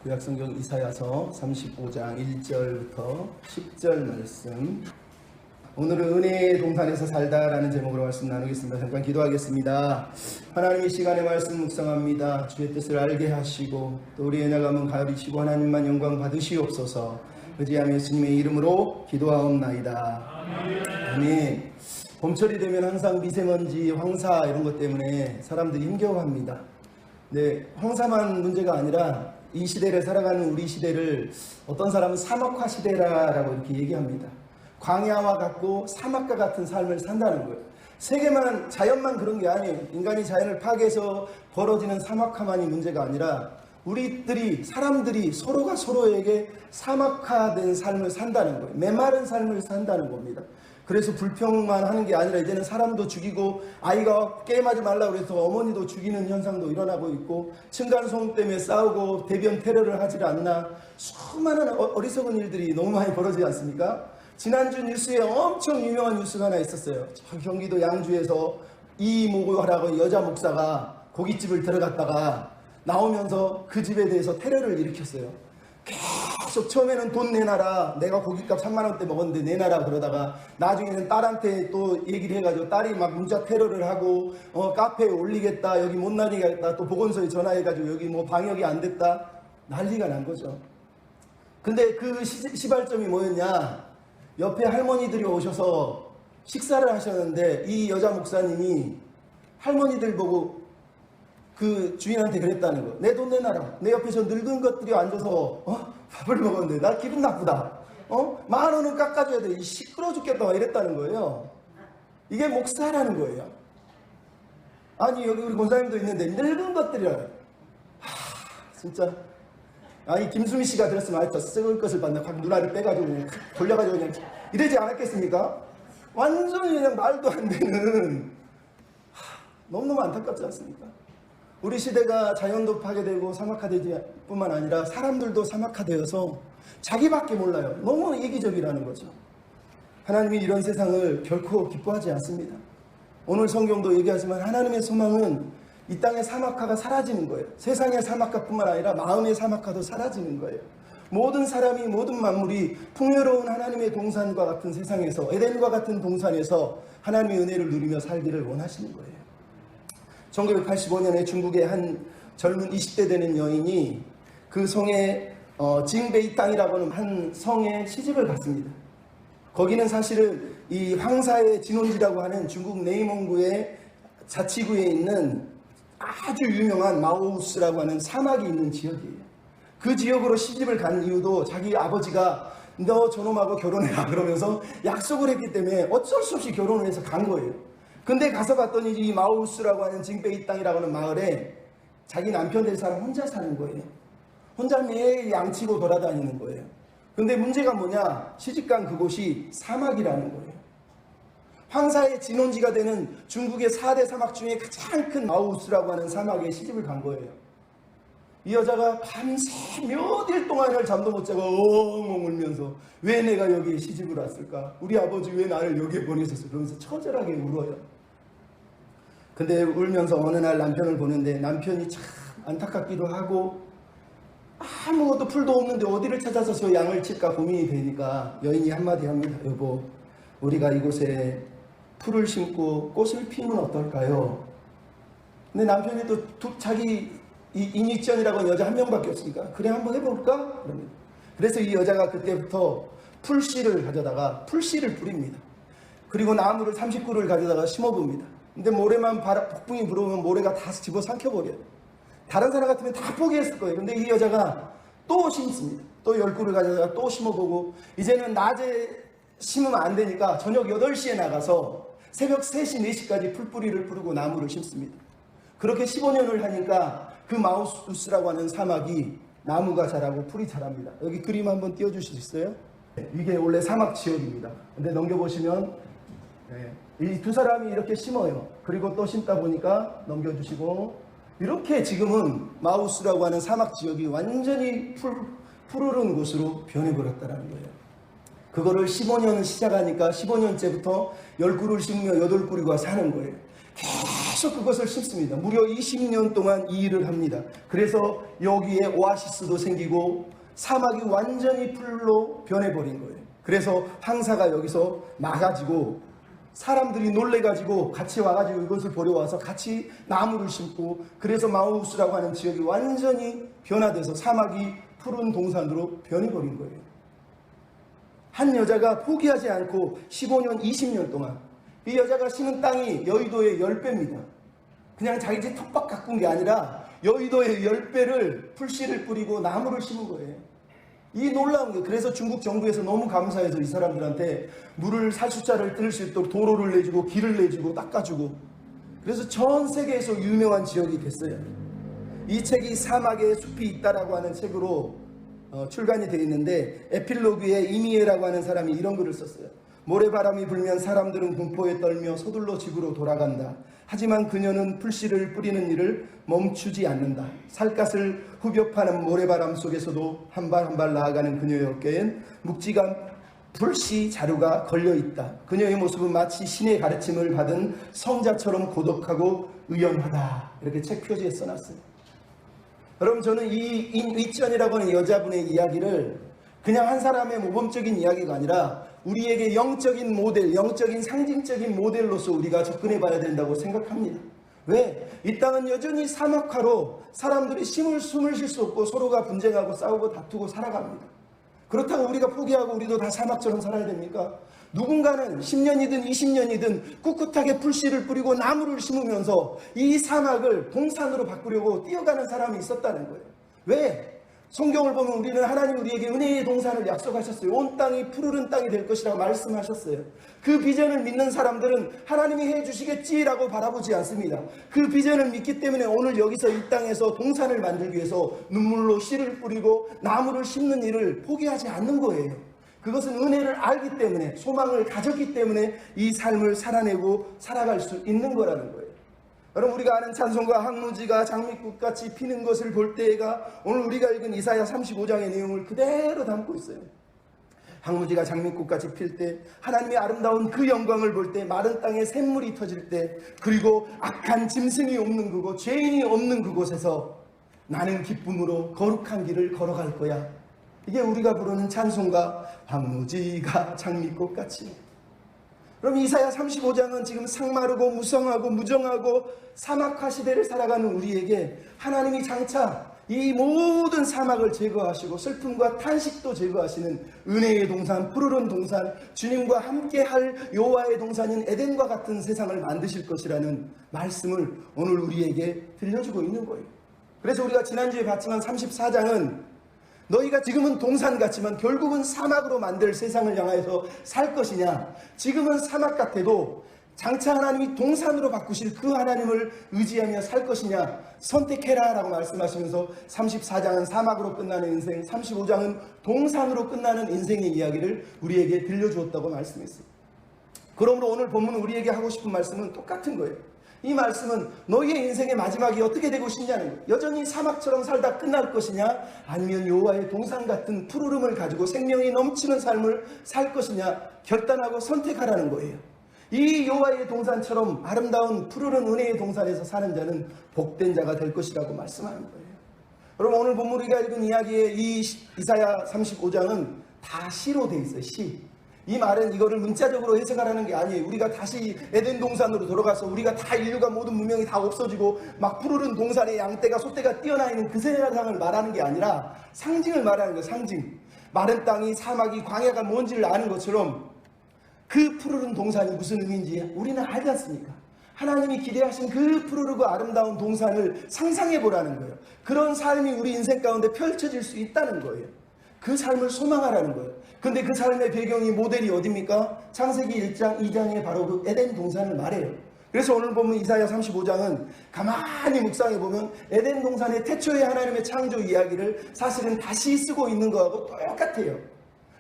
구약성경 이사야서 35장 1절부터 10절 말씀. 오늘은 은혜의 동산에서 살다라는 제목으로 말씀 나누겠습니다. 잠깐 기도하겠습니다. 하나님, 이 시간에 말씀 묵상합니다. 주의 뜻을 알게 하시고 또 우리의 나감은 가리시고 하나님만 영광 받으시옵소서. 의지하며 예수님의 이름으로 기도하옵나이다. 아멘. 봄철이 되면 항상 미세먼지, 황사 이런 것 때문에 사람들이 힘겨워합니다. 네, 황사만 문제가 아니라 이 시대를 살아가는 우리 시대를 어떤 사람은 사막화 시대라고 이렇게 얘기합니다. 광야와 같고 사막과 같은 삶을 산다는 거예요. 세계만, 자연만 그런 게 아니에요. 인간이 자연을 파괴해서 벌어지는 사막화만이 문제가 아니라 우리들이, 사람들이 서로가 서로에게 사막화된 삶을 산다는 거예요. 메마른 삶을 산다는 겁니다. 그래서 불평만 하는 게 아니라 이제는 사람도 죽이고, 아이가 게임하지 말라고 해서 어머니도 죽이는 현상도 일어나고 있고, 층간소음 때문에 싸우고 대변 테러를 하지 않나, 수많은 어리석은 일들이 너무 많이 벌어지지 않습니까? 지난주 뉴스에 엄청 유명한 뉴스가 하나 있었어요. 경기도 양주에서 이모고라고 여자 목사가 고깃집을 들어갔다가 나오면서 그 집에 대해서 테러를 일으켰어요. 계속 처음에는 돈 내놔라, 내가 고깃값 3만원대 먹었는데 내놔라 그러다가 나중에는 딸한테 또 얘기를 해가지고 딸이 막 문자 테러를 하고 카페에 올리겠다, 여기 못 나가겠다, 또 보건소에 전화해가지고 여기 뭐 방역이 안 됐다, 난리가 난 거죠. 근데 그 시발점이 뭐였냐, 옆에 할머니들이 오셔서 식사를 하셨는데 이 여자 목사님이 할머니들 보고 그 주인한테 그랬다는 거. 내 돈 내놔라. 내 옆에 저 늙은 것들이 앉아서 밥을 먹었는데 나 기분 나쁘다. 10,000원은 깎아줘야 돼. 시끄러워 죽겠다. 이랬다는 거예요. 이게 목사라는 거예요. 아니, 여기 우리 권사님도 있는데 늙은 것들이라. 진짜. 아니, 김수미 씨가 들었으면 아이 더 썩을 것을 봤나. 확 누나를 빼가지고 그냥 돌려가지고 그냥 이러지 않았겠습니까? 완전히 그냥 말도 안 되는. 너무너무 안타깝지 않습니까? 우리 시대가 자연도 파괴되고 사막화되지 뿐만 아니라 사람들도 사막화되어서 자기밖에 몰라요. 너무 이기적이라는 거죠. 하나님이 이런 세상을 결코 기뻐하지 않습니다. 오늘 성경도 얘기하지만 하나님의 소망은 이 땅의 사막화가 사라지는 거예요. 세상의 사막화뿐만 아니라 마음의 사막화도 사라지는 거예요. 모든 사람이, 모든 만물이 풍요로운 하나님의 동산과 같은 세상에서, 에덴과 같은 동산에서 하나님의 은혜를 누리며 살기를 원하시는 거예요. 1985년에 중국의 한 젊은 20대 되는 여인이 그 성의 징베이 땅이라고 하는 한 성에 시집을 갔습니다. 거기는 사실은 이 황사의 진원지라고 하는 중국 내이몽구의 자치구에 있는 아주 유명한 마오우스라고 하는 사막이 있는 지역이에요. 그 지역으로 시집을 간 이유도 자기 아버지가 너 저놈하고 결혼해라 그러면서 약속을 했기 때문에 어쩔 수 없이 결혼을 해서 간 거예요. 근데 가서 봤더니 이 마오우스라고 하는 징베이 땅이라고 하는 마을에 자기 남편 될 사람 혼자 사는 거예요. 혼자 매일 양치고 돌아다니는 거예요. 근데 문제가 뭐냐, 시집간 그곳이 사막이라는 거예요. 황사의 진원지가 되는 중국의 4대 사막 중에 가장 큰 마오우스라고 하는 사막에 시집을 간 거예요. 이 여자가 밤새 몇 일 동안을 잠도 못 자고 엉엉 울면서 왜 내가 여기에 시집을 왔을까? 우리 아버지 왜 나를 여기에 보내셨어? 그러면서 처절하게 울어요. 근데 울면서 어느 날 남편을 보는데 남편이 참 안타깝기도 하고 아무것도 풀도 없는데 어디를 찾아서 저 양을 칠까 고민이 되니까 여인이 한마디 합니다. 여보, 우리가 이곳에 풀을 심고 꽃을 피우면 어떨까요? 근데 남편이 또 자기 이니션이라고 하는 여자 한 명밖에 없으니까 그래 한번 해볼까? 그래서 이 여자가 그때부터 풀씨를 가져다가 풀씨를 뿌립니다. 그리고 나무를 30그루를 가져다가 심어봅니다. 근데 모래만 폭풍이 불어오면 모래가 다 집어삼켜버려요. 다른 사람 같으면 다 포기했을 거예요. 근데 이 여자가 또 심습니다. 또 10그루를 가져다가 또 심어보고 이제는 낮에 심으면 안 되니까 저녁 8시에 나가서 새벽 3시, 4시까지 풀뿌리를 뿌리고 나무를 심습니다. 그렇게 15년을 하니까 그 마오우스라고 하는 사막이 나무가 자라고 풀이 자랍니다. 여기 그림 한번 띄워주실 수 있어요? 이게 원래 사막 지역입니다. 근데 넘겨보시면 이 두 사람이 이렇게 심어요. 그리고 또 심다 보니까 넘겨주시고 이렇게 지금은 마오우스라고 하는 사막 지역이 완전히 푸르른 곳으로 변해버렸다는 거예요. 그거를 15년 시작하니까 15년째부터 10그루를 심으며 8그루가 사는 거예요. 계속 그것을 심습니다. 무려 20년 동안 이 일을 합니다. 그래서 여기에 오아시스도 생기고 사막이 완전히 풀로 변해버린 거예요. 그래서 황사가 여기서 나가지고 사람들이 놀래가지고 같이 와가지고 이것을 보러 와서 같이 나무를 심고, 그래서 마우스라고 하는 지역이 완전히 변화돼서 사막이 푸른 동산으로 변해버린 거예요. 한 여자가 포기하지 않고 15년, 20년 동안 이 여자가 심은 땅이 여의도의 10배입니다. 그냥 자기 집 텃밭 가꾼 게 아니라 여의도의 10배를 풀씨를 뿌리고 나무를 심은 거예요. 이 놀라운 게, 그래서 중국 정부에서 너무 감사해서 이 사람들한테 물을 살수자를 뜰 수 있도록 도로를 내주고 길을 내주고 닦아주고, 그래서 전 세계에서 유명한 지역이 됐어요. 이 책이 사막에 숲이 있다라고 하는 책으로 출간이 되어 있는데, 에필로그에 이미에라고 하는 사람이 이런 글을 썼어요. 모래바람이 불면 사람들은 공포에 떨며 서둘러 집으로 돌아간다. 하지만 그녀는 풀씨를 뿌리는 일을 멈추지 않는다. 살갗을 후벼 파는 모래바람 속에서도 한 발 한 발 나아가는 그녀의 어깨엔 묵직한 풀씨 자루가 걸려있다. 그녀의 모습은 마치 신의 가르침을 받은 성자처럼 고독하고 의연하다. 이렇게 책 표지에 써놨어요. 여러분, 저는 이 인위전이라고 하는 여자분의 이야기를 그냥 한 사람의 모범적인 이야기가 아니라 우리에게 영적인 모델, 영적인 상징적인 모델로서 우리가 접근해 봐야 된다고 생각합니다. 왜? 이 땅은 여전히 사막화로 사람들이 숨을 쉴 수 없고 서로가 분쟁하고 싸우고 다투고 살아갑니다. 그렇다고 우리가 포기하고 우리도 다 사막처럼 살아야 됩니까? 누군가는 10년이든 20년이든 꿋꿋하게 풀씨를 뿌리고 나무를 심으면서 이 사막을 동산으로 바꾸려고 뛰어가는 사람이 있었다는 거예요. 왜? 성경을 보면 우리는 하나님 우리에게 은혜의 동산을 약속하셨어요. 온 땅이 푸르른 땅이 될 것이라고 말씀하셨어요. 그 비전을 믿는 사람들은 하나님이 해주시겠지라고 바라보지 않습니다. 그 비전을 믿기 때문에 오늘 여기서 이 땅에서 동산을 만들기 위해서 눈물로 씨를 뿌리고 나무를 심는 일을 포기하지 않는 거예요. 그것은 은혜를 알기 때문에, 소망을 가졌기 때문에 이 삶을 살아내고 살아갈 수 있는 거라는 거예요. 여러분, 우리가 아는 찬송가 항무지가 장미꽃같이 피는 것을 볼 때가 오늘 우리가 읽은 이사야 35장의 내용을 그대로 담고 있어요. 항무지가 장미꽃같이 필 때, 하나님의 아름다운 그 영광을 볼 때, 마른 땅에 샘물이 터질 때, 그리고 악한 짐승이 없는 그곳, 죄인이 없는 그곳에서 나는 기쁨으로 거룩한 길을 걸어갈 거야. 이게 우리가 부르는 찬송가 항무지가 장미꽃같이. 그럼 이사야 35장은 지금 상마르고 무성하고 무정하고 사막화 시대를 살아가는 우리에게 하나님이 장차 이 모든 사막을 제거하시고 슬픔과 탄식도 제거하시는 은혜의 동산, 푸르른 동산, 주님과 함께할 여호와의 동산인 에덴과 같은 세상을 만드실 것이라는 말씀을 오늘 우리에게 들려주고 있는 거예요. 그래서 우리가 지난주에 봤지만 34장은 너희가 지금은 동산 같지만 결국은 사막으로 만들 세상을 향하여서 살 것이냐, 지금은 사막 같아도 장차 하나님이 동산으로 바꾸실 그 하나님을 의지하며 살 것이냐 선택해라 라고 말씀하시면서 34장은 사막으로 끝나는 인생, 35장은 동산으로 끝나는 인생의 이야기를 우리에게 들려주었다고 말씀했어요. 그러므로 오늘 본문 우리에게 하고 싶은 말씀은 똑같은 거예요. 이 말씀은 너희의 인생의 마지막이 어떻게 되고 싶냐는 거예요. 여전히 사막처럼 살다 끝날 것이냐, 아니면 여호와의 동산 같은 푸르름을 가지고 생명이 넘치는 삶을 살 것이냐 결단하고 선택하라는 거예요. 이 여호와의 동산처럼 아름다운 푸르른 은혜의 동산에서 사는 자는 복된 자가 될 것이라고 말씀하는 거예요. 여러분, 오늘 본문 우리가 읽은 이야기의 이 이사야 35장은 다 시로 돼 있어요. 시. 이 말은 이거를 문자적으로 해석하라는 게 아니에요. 우리가 다시 에덴 동산으로 돌아가서 우리가 다 인류가 모든 문명이 다 없어지고 막 푸르른 동산에 양떼가 소떼가 뛰어나있는 그 세상을 말하는 게 아니라 상징을 말하는 거예요. 상징. 마른 땅이, 사막이, 광야가 뭔지를 아는 것처럼 그 푸르른 동산이 무슨 의미인지 우리는 알지 않습니까? 하나님이 기대하신 그 푸르르고 아름다운 동산을 상상해 보라는 거예요. 그런 삶이 우리 인생 가운데 펼쳐질 수 있다는 거예요. 그 삶을 소망하라는 거예요. 근데 그 삶의 배경이, 모델이 어딥니까? 창세기 1장 2장에 바로 그 에덴 동산을 말해요. 그래서 오늘 보면 이사야 35장은 가만히 묵상해 보면 에덴 동산의 태초의 하나님의 창조 이야기를 사실은 다시 쓰고 있는 거하고 똑같아요.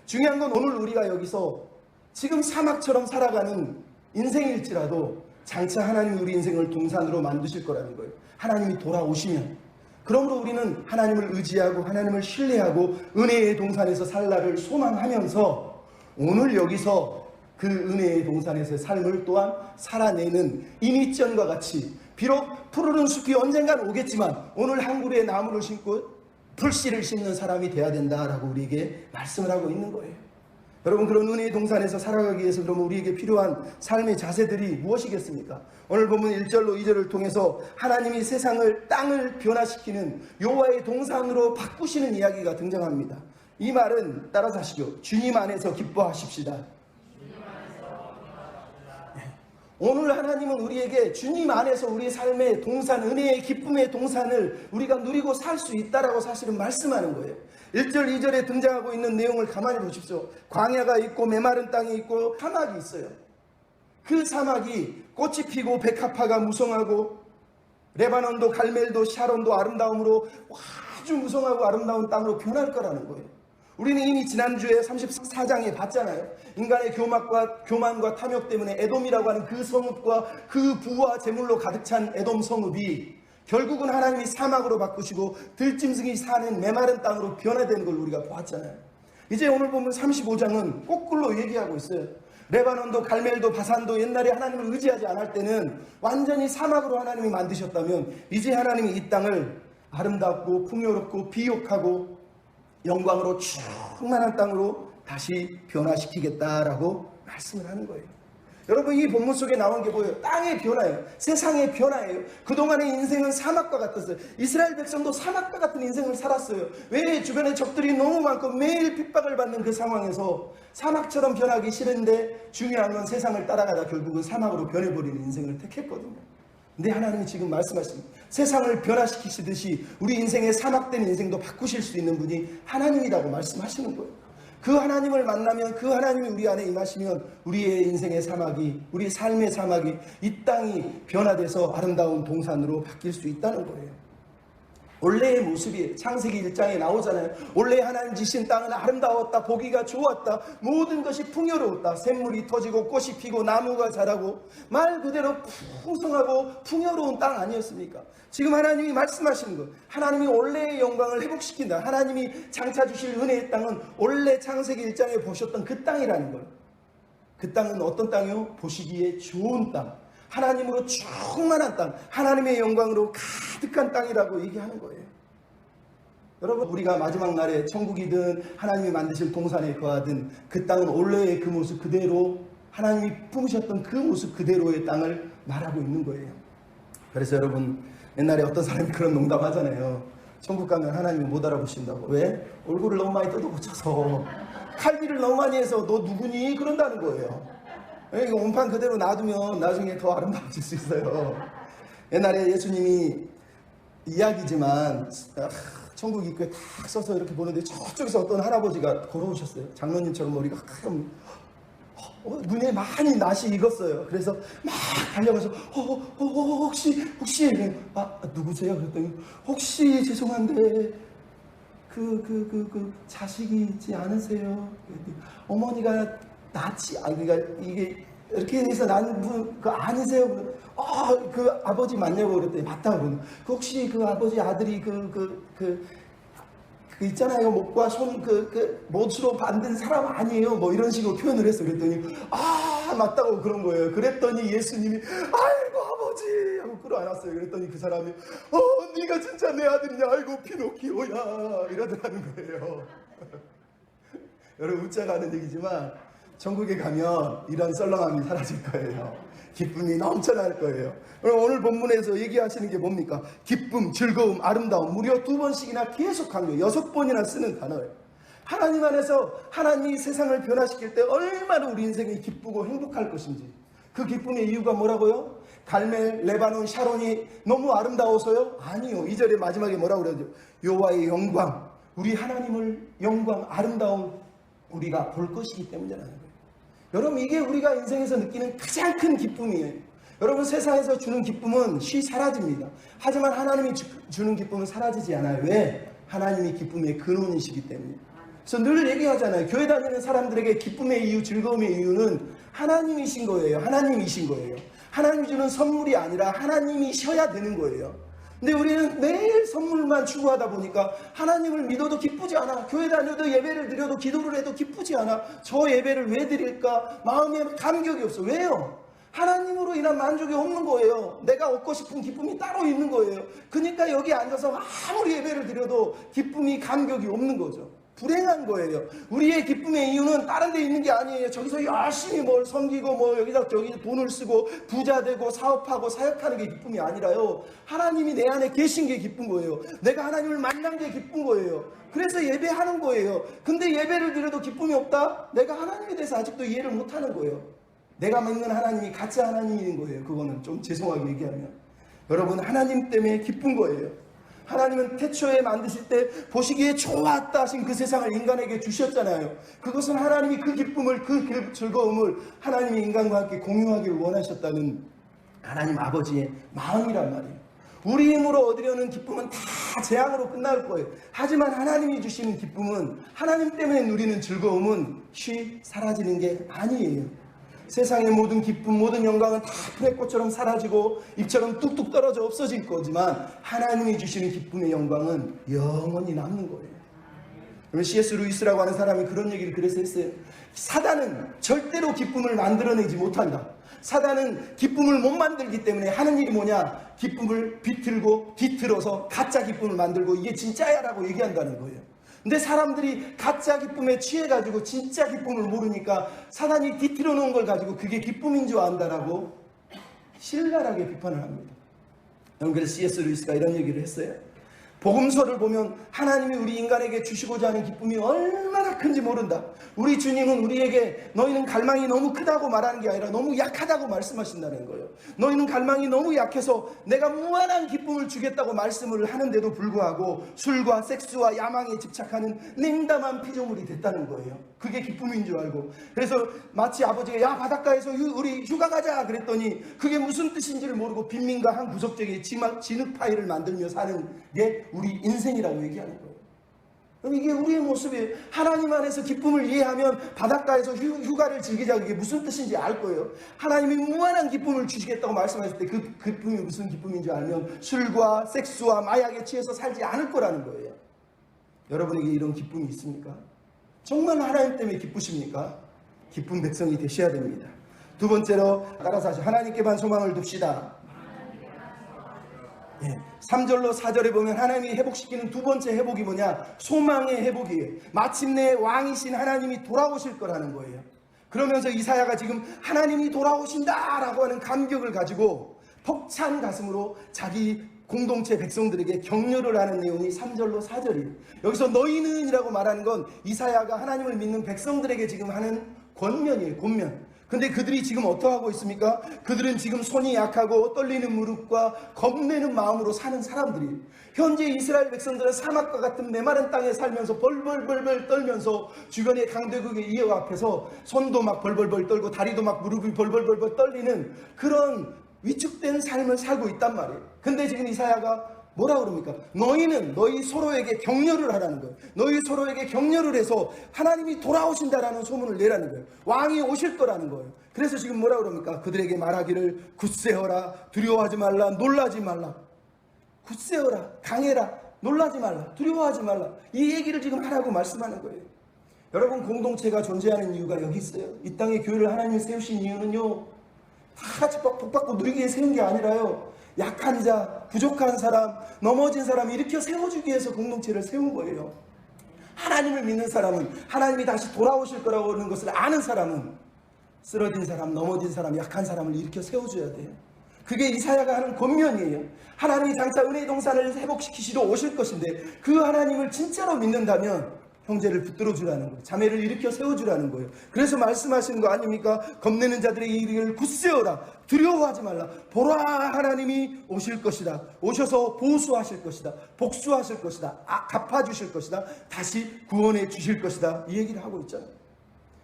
중요한 건 오늘 우리가 여기서 지금 사막처럼 살아가는 인생일지라도 장차 하나님이 우리 인생을 동산으로 만드실 거라는 거예요. 하나님이 돌아오시면. 그러므로 우리는 하나님을 의지하고 하나님을 신뢰하고 은혜의 동산에서 살 날을 소망하면서 오늘 여기서 그 은혜의 동산에서의 삶을 또한 살아내는 인위전과 같이 비록 푸르른 숲이 언젠간 오겠지만 오늘 한 그루의 나무를 심고 풀씨를 심는 사람이 돼야 된다라고 우리에게 말씀을 하고 있는 거예요. 여러분, 그런 은혜의 동산에서 살아가기 위해서 그러면 우리에게 필요한 삶의 자세들이 무엇이겠습니까? 오늘 보면 1절로 2절을 통해서 하나님이 세상을, 땅을 변화시키는 여호와의 동산으로 바꾸시는 이야기가 등장합니다. 이 말은 따라서 하시죠. 주님 안에서 기뻐하십시다. 오늘 하나님은 우리에게 주님 안에서 우리의 삶의 동산, 은혜의 기쁨의 동산을 우리가 누리고 살 수 있다라고 사실은 말씀하는 거예요. 1절, 2절에 등장하고 있는 내용을 가만히 보십시오. 광야가 있고 메마른 땅이 있고 사막이 있어요. 그 사막이 꽃이 피고 백합화가 무성하고 레바논도 갈멜도 샤론도 아름다움으로 아주 무성하고 아름다운 땅으로 변할 거라는 거예요. 우리는 이미 지난주에 34장에 봤잖아요. 인간의 교만과 탐욕 때문에 에돔이라고 하는 그 성읍과 그 부와 재물로 가득 찬 에돔 성읍이 결국은 하나님이 사막으로 바꾸시고 들짐승이 사는 메마른 땅으로 변화되는 걸 우리가 보았잖아요. 이제 오늘 보면 35장은 거꾸로 얘기하고 있어요. 레바논도 갈멜도 바산도 옛날에 하나님을 의지하지 않을 때는 완전히 사막으로 하나님이 만드셨다면 이제 하나님이 이 땅을 아름답고 풍요롭고 비옥하고 영광으로 충만한 땅으로 다시 변화시키겠다라고 말씀을 하는 거예요. 여러분, 이 본문 속에 나온 게 뭐예요? 땅의 변화예요. 세상의 변화예요. 그동안의 인생은 사막과 같았어요. 이스라엘 백성도 사막과 같은 인생을 살았어요. 왜? 주변에 적들이 너무 많고 매일 핍박을 받는 그 상황에서 사막처럼 변하기 싫은데 중요한 건 세상을 따라가다 결국은 사막으로 변해버리는 인생을 택했거든요. 근데 하나님이 지금 말씀하십니다. 세상을 변화시키시듯이 우리 인생의 사막된 인생도 바꾸실 수 있는 분이 하나님이라고 말씀하시는 거예요. 그 하나님을 만나면, 그 하나님이 우리 안에 임하시면 우리의 인생의 사막이, 우리 삶의 사막이, 이 땅이 변화돼서 아름다운 동산으로 바뀔 수 있다는 거예요. 원래의 모습이 창세기 1장에 나오잖아요. 원래 하나님 지신 땅은 아름다웠다, 보기가 좋았다, 모든 것이 풍요로웠다. 샘물이 터지고 꽃이 피고 나무가 자라고, 말 그대로 풍성하고 풍요로운 땅 아니었습니까? 지금 하나님이 말씀하시는 것, 하나님이 원래의 영광을 회복시킨다. 하나님이 장차 주실 은혜의 땅은 원래 창세기 1장에 보셨던 그 땅이라는 거예요. 그 땅은 어떤 땅이요? 보시기에 좋은 땅, 하나님으로 충만한 땅, 하나님의 영광으로 가득한 땅이라고 얘기하는 거예요. 여러분, 우리가 마지막 날에 천국이든 하나님이 만드실 동산에 거하든 그 땅은 원래의 그 모습 그대로, 하나님이 품으셨던 그 모습 그대로의 땅을 말하고 있는 거예요. 그래서 여러분, 옛날에 어떤 사람이 그런 농담 하잖아요. 천국 가면 하나님이 못 알아보신다고. 왜? 얼굴을 너무 많이 뜯어고쳐서, 칼질을 너무 많이 해서 너 누구니? 그런다는 거예요. 이거 온판 그대로 놔두면 나중에 더 아름다워질 수 있어요. 옛날에 예수님이, 이야기지만 천국 입구에 탁 써서 이렇게 보는데 저쪽에서 어떤 할아버지가 걸어오셨어요. 장로님처럼 머리가 큰, 눈에 많이 낯이 익었어요. 그래서 막 달려가서 혹시 누구세요? 그랬더니 혹시 죄송한데 그 자식이 있지 않으세요? 어머니가 낯이, 그러니까 이게 이렇게 해서 난 그 아니세요? 그 아버지 맞냐고 그랬더니 맞다고 그러는. 혹시 그 아버지 아들이 그 있잖아요, 목과 손 못으로 만든 사람 아니에요? 뭐 이런 식으로 표현을 했어. 그랬더니 맞다고 그런 거예요. 그랬더니 예수님이 아이고 아버지 하고 끌어안았어요. 그랬더니 그 사람이 네가 진짜 내 아들이냐? 아이고 피노키오야 이러더라는 거예요. 여러분, 웃자가 하는 얘기지만 천국에 가면 이런 썰렁함이 사라질 거예요. 기쁨이 넘쳐날 거예요. 오늘 본문에서 얘기하시는 게 뭡니까? 기쁨, 즐거움, 아름다움, 무려 2번씩이나 계속 강조, 6번이나 쓰는 단어예요. 하나님 안에서 하나님이 세상을 변화시킬 때 얼마나 우리 인생이 기쁘고 행복할 것인지, 그 기쁨의 이유가 뭐라고요? 갈멜, 레바논, 샤론이 너무 아름다워서요? 아니요. 2절의 마지막에 뭐라고 그러죠? 여호와의 영광, 우리 하나님을 영광, 아름다운 우리가 볼 것이기 때문이라는 거예요. 여러분, 이게 우리가 인생에서 느끼는 가장 큰 기쁨이에요. 여러분, 세상에서 주는 기쁨은 쉬 사라집니다. 하지만 하나님이 주는 기쁨은 사라지지 않아요. 왜? 하나님이 기쁨의 근원이시기 때문에. 그래서 늘 얘기하잖아요. 교회 다니는 사람들에게 기쁨의 이유, 즐거움의 이유는 하나님이신 거예요. 하나님이신 거예요. 하나님이 주는 선물이 아니라 하나님이셔야 되는 거예요. 근데 우리는 매일 선물만 추구하다 보니까 하나님을 믿어도 기쁘지 않아. 교회 다녀도 예배를 드려도 기도를 해도 기쁘지 않아. 저 예배를 왜 드릴까? 마음에 감격이 없어. 왜요? 하나님으로 인한 만족이 없는 거예요. 내가 얻고 싶은 기쁨이 따로 있는 거예요. 그러니까 여기 앉아서 아무리 예배를 드려도 기쁨이, 감격이 없는 거죠. 불행한 거예요. 우리의 기쁨의 이유는 다른 데 있는 게 아니에요. 저기서 열심히 뭘 섬기고 여기다 저기 돈을 쓰고 부자 되고 사업하고 사역하는 게 기쁨이 아니라요. 하나님이 내 안에 계신 게 기쁜 거예요. 내가 하나님을 만난 게 기쁜 거예요. 그래서 예배하는 거예요. 근데 예배를 드려도 기쁨이 없다? 내가 하나님에 대해서 아직도 이해를 못하는 거예요. 내가 믿는 하나님이 가짜 하나님인 거예요. 그거는 좀 죄송하게 얘기하면. 여러분, 하나님 때문에 기쁜 거예요. 하나님은 태초에 만드실 때 보시기에 좋았다 하신 그 세상을 인간에게 주셨잖아요. 그것은 하나님이 그 기쁨을, 그 즐거움을 하나님이 인간과 함께 공유하기를 원하셨다는 하나님 아버지의 마음이란 말이에요. 우리 힘으로 얻으려는 기쁨은 다 재앙으로 끝날 거예요. 하지만 하나님이 주시는 기쁨은, 하나님 때문에 누리는 즐거움은 쉬 사라지는 게 아니에요. 세상의 모든 기쁨, 모든 영광은 다 풀의꽃처럼 사라지고 잎처럼 뚝뚝 떨어져 없어질 거지만 하나님이 주시는 기쁨의 영광은 영원히 남는 거예요. C.S. 루이스라고 하는 사람이 그런 얘기를 그래서 했어요. 사단은 절대로 기쁨을 만들어내지 못한다. 사단은 기쁨을 못 만들기 때문에 하는 일이 뭐냐? 기쁨을 비틀고 뒤틀어서 가짜 기쁨을 만들고 이게 진짜야 라고 얘기한다는 거예요. 근데 사람들이 가짜 기쁨에 취해가지고 진짜 기쁨을 모르니까 사단이 뒤틀어 놓은 걸 가지고 그게 기쁨인 줄 안다라고 신랄하게 비판을 합니다. 여러분, 그래서 C.S. 루이스가 이런 얘기를 했어요. 복음서를 보면 하나님이 우리 인간에게 주시고자 하는 기쁨이 얼마나 큰지 모른다. 우리 주님은 우리에게 너희는 갈망이 너무 크다고 말하는 게 아니라 너무 약하다고 말씀하신다는 거예요. 너희는 갈망이 너무 약해서 내가 무한한 기쁨을 주겠다고 말씀을 하는데도 불구하고 술과 섹스와 야망에 집착하는 냉담한 피조물이 됐다는 거예요. 그게 기쁨인 줄 알고. 그래서 마치 아버지가 야 바닷가에서 우리 휴가 가자 그랬더니 그게 무슨 뜻인지를 모르고 빈민가 한 구석지에 진흙 파이를 만들며 사는 게 우리 인생이라고 얘기하는 거예요. 그럼 이게 우리의 모습이에요. 하나님 안에서 기쁨을 이해하면 바닷가에서 휴가를 즐기자, 그게 무슨 뜻인지 알 거예요. 하나님이 무한한 기쁨을 주시겠다고 말씀하실 때 그 기쁨이 무슨 기쁨인지 알면 술과 섹스와 마약에 취해서 살지 않을 거라는 거예요. 여러분에게 이런 기쁨이 있습니까? 정말 하나님 때문에 기쁘십니까? 기쁜 백성이 되셔야 됩니다. 두 번째로 따라서 하시죠. 하나님께만 소망을 둡시다. 3절로 4절에 보면 하나님이 회복시키는 두 번째 회복이 뭐냐? 소망의 회복이에요. 마침내 왕이신 하나님이 돌아오실 거라는 거예요. 그러면서 이사야가 지금 하나님이 돌아오신다 라고 하는 감격을 가지고 벅찬 가슴으로 자기 공동체 백성들에게 격려를 하는 내용이 3절로 4절이에요. 여기서 너희는 이라고 말하는 건 이사야가 하나님을 믿는 백성들에게 지금 하는 권면이에요. 권면. 근데 그들이 지금 어떠하고 있습니까? 그들은 지금 손이 약하고 떨리는 무릎과 겁내는 마음으로 사는 사람들이, 현재 이스라엘 백성들은 사막과 같은 메마른 땅에 살면서 벌벌벌벌 떨면서 주변의 강대국의 이어 앞에서 손도 막 벌벌벌 떨고 다리도 막 무릎이 벌벌벌벌 떨리는 그런 위축된 삶을 살고 있단 말이에요. 근데 지금 이사야가 뭐라 그럽니까? 너희는 너희 서로에게 격려를 하라는 거예요. 너희 서로에게 격려를 해서 하나님이 돌아오신다라는 소문을 내라는 거예요. 왕이 오실 거라는 거예요. 그래서 지금 뭐라 그럽니까? 그들에게 말하기를 굳세어라, 두려워하지 말라, 놀라지 말라. 굳세어라, 강해라, 놀라지 말라, 두려워하지 말라. 이 얘기를 지금 하라고 말씀하는 거예요. 여러분, 공동체가 존재하는 이유가 여기 있어요. 이 땅에 교회를 하나님이 세우신 이유는요, 다 같이 복받고 누리기에 세운 게 아니라요, 약한 자, 부족한 사람, 넘어진 사람 일으켜 세워주기 위해서 공동체를 세운 거예요. 하나님을 믿는 사람은, 하나님이 다시 돌아오실 거라고 하는 것을 아는 사람은 쓰러진 사람, 넘어진 사람, 약한 사람을 일으켜 세워줘야 돼요. 그게 이사야가 하는 권면이에요. 하나님이 장차 은혜의 동산을 회복시키시러 오실 것인데 그 하나님을 진짜로 믿는다면 형제를 붙들어 주라는 거예요. 자매를 일으켜 세워주라는 거예요. 그래서 말씀하시는 거 아닙니까? 겁내는 자들의 일을 굳세어라, 두려워하지 말라. 보라, 하나님이 오실 것이다. 오셔서 보수하실 것이다. 복수하실 것이다. 갚아주실 것이다. 다시 구원해 주실 것이다. 이 얘기를 하고 있잖아요.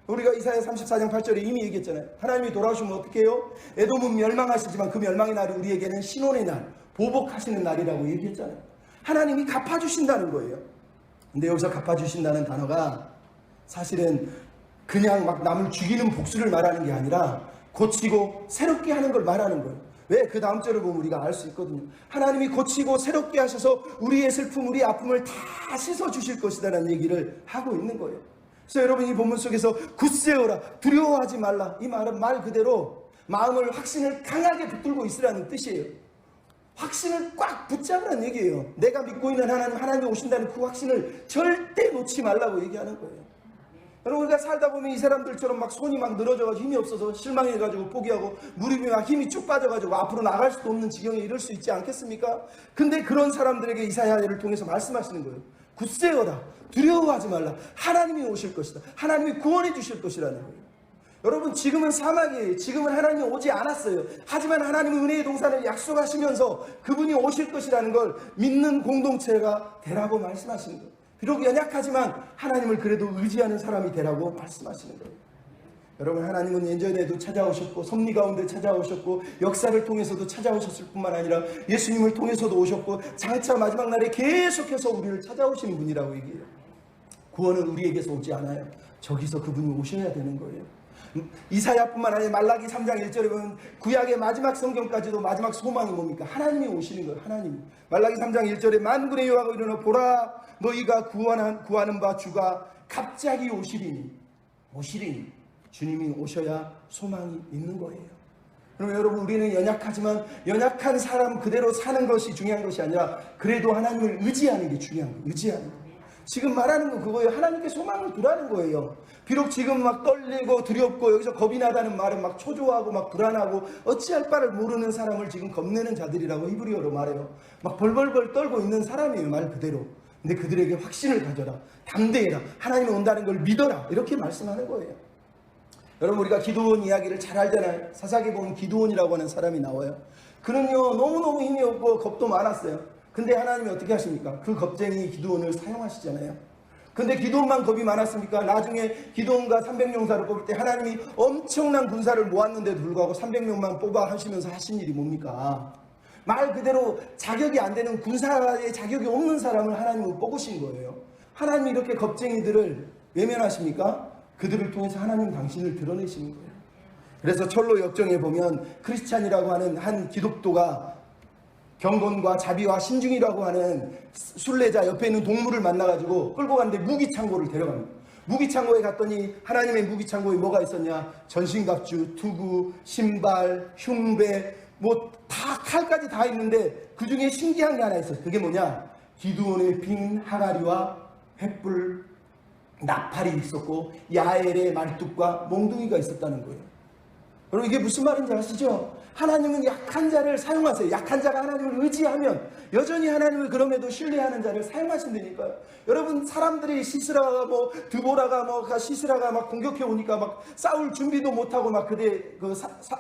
우리가 이사야 34장 8절에 이미 얘기했잖아요. 하나님이 돌아오시면 어떻게 해요? 에돔은 멸망하시지만 그 멸망의 날이 우리에게는 신원의 날, 보복하시는 날이라고 얘기했잖아요. 하나님이 갚아주신다는 거예요. 근데 여기서 갚아주신다는 단어가 사실은 그냥 막 남을 죽이는 복수를 말하는 게 아니라 고치고 새롭게 하는 걸 말하는 거예요. 왜? 그 다음 절을 보면 우리가 알 수 있거든요. 하나님이 고치고 새롭게 하셔서 우리의 슬픔, 우리의 아픔을 다 씻어주실 것이다라는 얘기를 하고 있는 거예요. 그래서 여러분, 이 본문 속에서 굳세어라, 두려워하지 말라, 이 말은 말 그대로 마음을, 확신을 강하게 붙들고 있으라는 뜻이에요. 확신을 꽉 붙잡으라는 얘기예요. 내가 믿고 있는 하나님, 하나님이 오신다는 그 확신을 절대 놓지 말라고 얘기하는 거예요. 여러분, 우리가 살다 보면 이 사람들처럼 막 손이 막 늘어져가지고 힘이 없어서 실망해가지고 포기하고 무릎이 막 힘이 쭉 빠져가지고 앞으로 나갈 수도 없는 지경에 이를 수 있지 않겠습니까? 근데 그런 사람들에게 이사야를 통해서 말씀하시는 거예요. 굳세어라, 두려워하지 말라. 하나님이 오실 것이다. 하나님이 구원해 주실 것이라는 거예요. 여러분, 지금은 사막이에요. 지금은 하나님이 오지 않았어요. 하지만 하나님은 은혜의 동산을 약속하시면서 그분이 오실 것이라는 걸 믿는 공동체가 되라고 말씀하시는 거예요. 비록 연약하지만 하나님을 그래도 의지하는 사람이 되라고 말씀하시는 거예요. 여러분, 하나님은 예전에도 찾아오셨고 섭리 가운데 찾아오셨고 역사를 통해서도 찾아오셨을 뿐만 아니라 예수님을 통해서도 오셨고 장차 마지막 날에 계속해서 우리를 찾아오시는 분이라고 얘기해요. 구원은 우리에게서 오지 않아요. 저기서 그분이 오셔야 되는 거예요. 이사야뿐만 아니라 말라기 3장 1절에 보면 구약의 마지막 성경까지도 마지막 소망이 뭡니까? 하나님이 오시는 거예요. 하나님. 말라기 3장 1절에 만군의 여호와가 이르노 보라 너희가 구하는 바 주가 갑자기 오시리니 주님이 오셔야 소망이 있는 거예요. 그럼 여러분, 우리는 연약하지만 연약한 사람 그대로 사는 것이 중요한 것이 아니라 그래도 하나님을 의지하는 게 중요한 거예요. 의지하는 거예요. 지금 말하는 건 그거예요. 하나님께 소망을 두라는 거예요. 비록 지금 막 떨리고 두렵고 여기서 겁이 나다는 말은 막 초조하고 막 불안하고 어찌할 바를 모르는 사람을 지금 겁내는 자들이라고 히브리어로 말해요. 막 벌벌벌 떨고 있는 사람이에요, 말 그대로. 근데 그들에게 확신을 가져라, 담대해라, 하나님이 온다는 걸 믿어라, 이렇게 말씀하는 거예요. 여러분, 우리가 기드온 이야기를 잘 알잖아요. 사사기에 보면 기드온이라고 하는 사람이 나와요. 그는요 너무너무 힘이 없고 겁도 많았어요. 근데 하나님이 어떻게 하십니까? 그 겁쟁이 기드온을 사용하시잖아요. 근데 기드온만 겁이 많았습니까? 나중에 기드온과 300명사를 뽑을 때 하나님이 엄청난 군사를 모았는데도 불구하고 300명만 뽑아 하시면서 하신 일이 뭡니까? 말 그대로 자격이 안 되는, 군사에 자격이 없는 사람을 하나님은 뽑으신 거예요. 하나님이 이렇게 겁쟁이들을 외면하십니까? 그들을 통해서 하나님 당신을 드러내시는 거예요. 그래서 철로 역정에 보면 크리스찬이라고 하는 한 기독도가 경건과 자비와 신중이라고 하는 순례자 옆에 있는 동물을 만나가지고 끌고 갔는데 무기창고를 데려갑니다. 무기창고에 갔더니 하나님의 무기창고에 뭐가 있었냐? 전신갑주, 투구, 신발, 흉배, 뭐 다 칼까지 다 있는데 그 중에 신기한 게 하나 있어요. 그게 뭐냐? 기드온의 빈 항아리와 횃불, 나팔이 있었고 야엘의 말뚝과 몽둥이가 있었다는 거예요. 여러분, 이게 무슨 말인지 아시죠? 하나님은 약한 자를 사용하세요. 약한 자가 하나님을 의지하면 여전히 하나님을 그럼에도 신뢰하는 자를 사용하신다니까요. 여러분, 사람들이 시스라가 드보라가 시스라가 막 공격해 오니까 막 싸울 준비도 못하고 막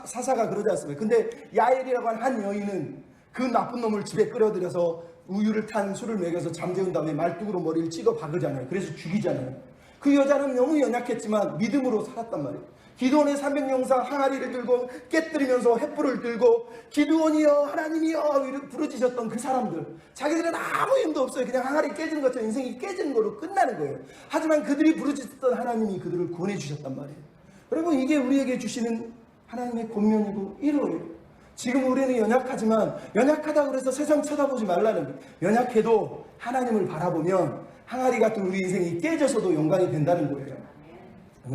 사사가 그러지 않습니까? 근데 야엘이라고 하는 한 여인은 그 나쁜 놈을 집에 끌어들여서 우유를 탄 술을 먹여서 잠재운 다음에 말뚝으로 머리를 찍어 박으잖아요. 그래서 죽이잖아요. 그 여자는 너무 연약했지만 믿음으로 살았단 말이에요. 기드온의 300명사 항아리를 들고 깨뜨리면서 횃불을 들고 기드온이여 하나님이여 이렇게 부르짖었던 그 사람들, 자기들은 아무 힘도 없어요. 그냥 항아리 깨지는 것처럼 인생이 깨지는 걸로 끝나는 거예요. 하지만 그들이 부르짖었던 하나님이 그들을 구원해 주셨단 말이에요. 여러분, 이게 우리에게 주시는 하나님의 권면이고 위로예요. 지금 우리는 연약하지만 연약하다고 해서 세상 쳐다보지 말라는 거예요. 연약해도 하나님을 바라보면 항아리 같은 우리 인생이 깨져서도 영광이 된다는 거예요.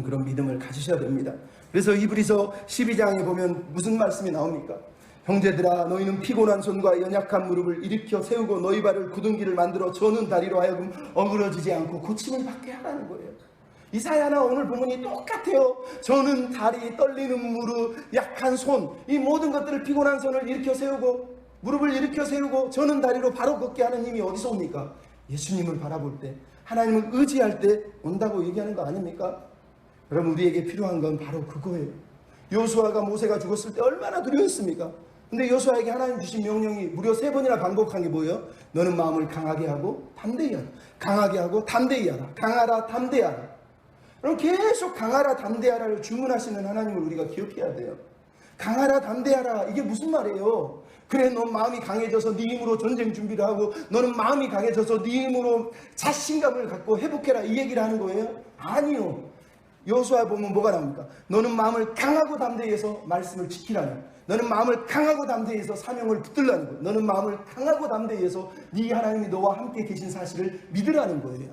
그런 믿음을 가지셔야 됩니다. 그래서 히브리서 12장에 보면 무슨 말씀이 나옵니까? 형제들아, 너희는 피곤한 손과 연약한 무릎을 일으켜 세우고 너희 발을 굳은 길을 만들어 저는 다리로 하여금 어그러지지 않고 고침을 받게 하라는 거예요. 이사야나 오늘 본문이 똑같아요. 저는 다리, 떨리는 무릎, 약한 손, 이 모든 것들을, 피곤한 손을 일으켜 세우고 무릎을 일으켜 세우고 저는 다리로 바로 걷게 하는 힘이 어디서 옵니까? 예수님을 바라볼 때, 하나님을 의지할 때 온다고 얘기하는 거 아닙니까? 여러분, 우리에게 필요한 건 바로 그거예요. 여호수아가 모세가 죽었을 때 얼마나 두려웠습니까? 근데 여호수아에게 하나님 주신 명령이 무려 3번이나 반복한 게 뭐예요? 너는 마음을 강하게 하고 담대히 하라. 강하게 하고 담대히 하라. 강하라, 담대하라. 여러분, 계속 강하라, 담대하라를 주문하시는 하나님을 우리가 기억해야 돼요. 강하라, 담대하라, 이게 무슨 말이에요? 그래, 넌 마음이 강해져서 네 힘으로 전쟁 준비를 하고 너는 마음이 강해져서 네 힘으로 자신감을 갖고 회복해라, 이 얘기를 하는 거예요? 아니요. 여호수아 보면 뭐가 나옵니까? 너는 마음을 강하고 담대히 해서 말씀을 지키라는, 너는 마음을 강하고 담대히 해서 사명을 붙들라는 거예요. 너는 마음을 강하고 담대히 해서 네 하나님이 너와 함께 계신 사실을 믿으라는 거예요.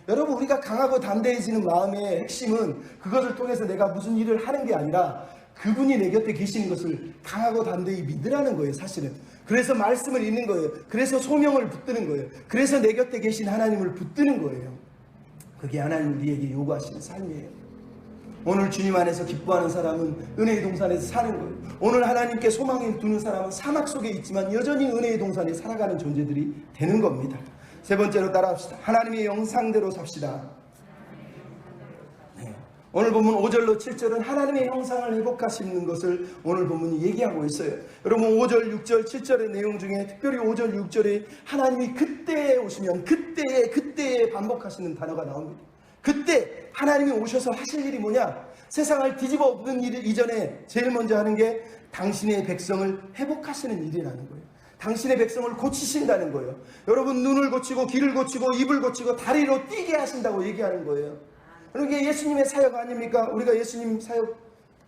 여러분, 우리가 강하고 담대해지는 마음의 핵심은 그것을 통해서 내가 무슨 일을 하는 게 아니라 그분이 내 곁에 계시는 것을 강하고 단단히 믿으라는 거예요, 사실은. 그래서 말씀을 읽는 거예요. 그래서 소명을 붙드는 거예요. 그래서 내 곁에 계신 하나님을 붙드는 거예요. 그게 하나님 우리에게 요구하시는 삶이에요. 오늘 주님 안에서 기뻐하는 사람은 은혜의 동산에서 사는 거예요. 오늘 하나님께 소망을 두는 사람은 사막 속에 있지만 여전히 은혜의 동산에 살아가는 존재들이 되는 겁니다. 세 번째로 따라합시다. 하나님의 형상대로 삽시다. 네. 오늘 본문 5절로 7절은 하나님의 형상을 회복하시는 것을 오늘 본문이 얘기하고 있어요. 여러분 5절, 6절, 7절의 내용 중에 특별히 5절, 6절에 하나님이 그때에 오시면 그때에 반복하시는 단어가 나옵니다. 그때 하나님이 오셔서 하실 일이 뭐냐? 세상을 뒤집어 엎는 일 이전에 제일 먼저 하는 게 당신의 백성을 회복하시는 일이라는 거예요. 당신의 백성을 고치신다는 거예요. 여러분 눈을 고치고 귀를 고치고 입을 고치고 다리로 뛰게 하신다고 얘기하는 거예요. 이게 예수님의 사역 아닙니까? 우리가 예수님 사역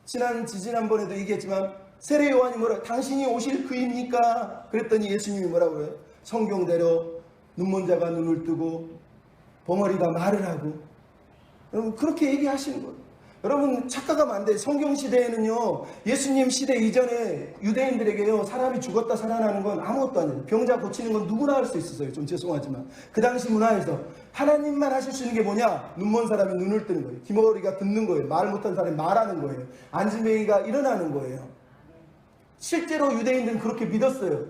지난번에도 얘기했지만 세례 요한이 뭐라 당신이 오실 그입니까? 그랬더니 예수님이 뭐라고 해요? 성경대로 눈먼 자가 눈을 뜨고 벙어리가 말을 하고 여러분 그렇게 얘기하시는 거예요. 여러분 착각하면 안 돼요. 성경 시대에는요 예수님 시대 이전에 유대인들에게요 사람이 죽었다 살아나는 건 아무것도 아니에요. 병자 고치는 건 누구나 할 수 있었어요. 좀 죄송하지만 그 당시 문화에서 하나님만 하실 수 있는 게 뭐냐? 눈먼 사람이 눈을 뜨는 거예요. 귀머거리가 듣는 거예요. 말 못한 사람이 말하는 거예요. 안진뱅이가 일어나는 거예요. 실제로 유대인들은 그렇게 믿었어요.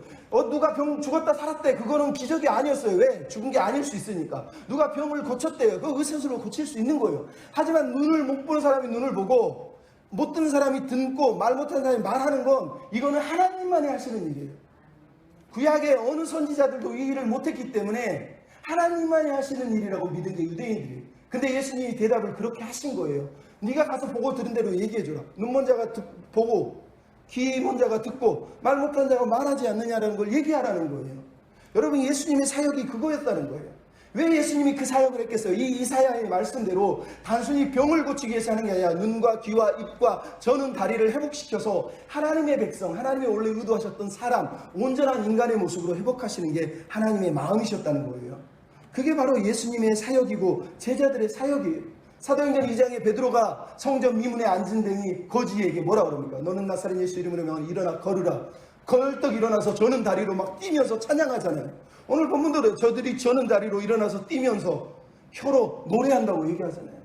누가 병 죽었다 살았대. 그거는 기적이 아니었어요. 왜? 죽은 게 아닐 수 있으니까. 누가 병을 고쳤대요. 그거 의사스로 고칠 수 있는 거예요. 하지만 눈을 못 보는 사람이 눈을 보고 못 듣는 사람이 듣고 말 못하는 사람이 말하는 건 이거는 하나님만이 하시는 일이에요. 구약의 어느 선지자들도 이 일을 못했기 때문에 하나님만이 하시는 일이라고 믿은 게 유대인들이에요. 근데 예수님이 대답을 그렇게 하신 거예요. 네가 가서 보고 들은 대로 얘기해줘라. 눈먼 자가 보고 귀 먼 자가 듣고 말 못한 자가 말하지 않느냐라는 걸 얘기하라는 거예요. 여러분 예수님의 사역이 그거였다는 거예요. 왜 예수님이 그 사역을 했겠어요? 이 이사야의 말씀대로 단순히 병을 고치기 위해서 하는 게 아니라 눈과 귀와 입과 저는 다리를 회복시켜서 하나님의 백성, 하나님의 원래 의도하셨던 사람, 온전한 인간의 모습으로 회복하시는 게 하나님의 마음이셨다는 거예요. 그게 바로 예수님의 사역이고 제자들의 사역이에요. 사도행전 2장에 베드로가 성전 미문에 앉은 댕이 거지에게 뭐라 그럽니까? 너는 나사렛 예수 이름으로 명하니 일어나 걸으라. 걸떡 일어나서 저는 다리로 막 뛰면서 찬양하잖아요. 오늘 본문도 저들이 저는 다리로 일어나서 뛰면서 혀로 노래한다고 얘기하잖아요.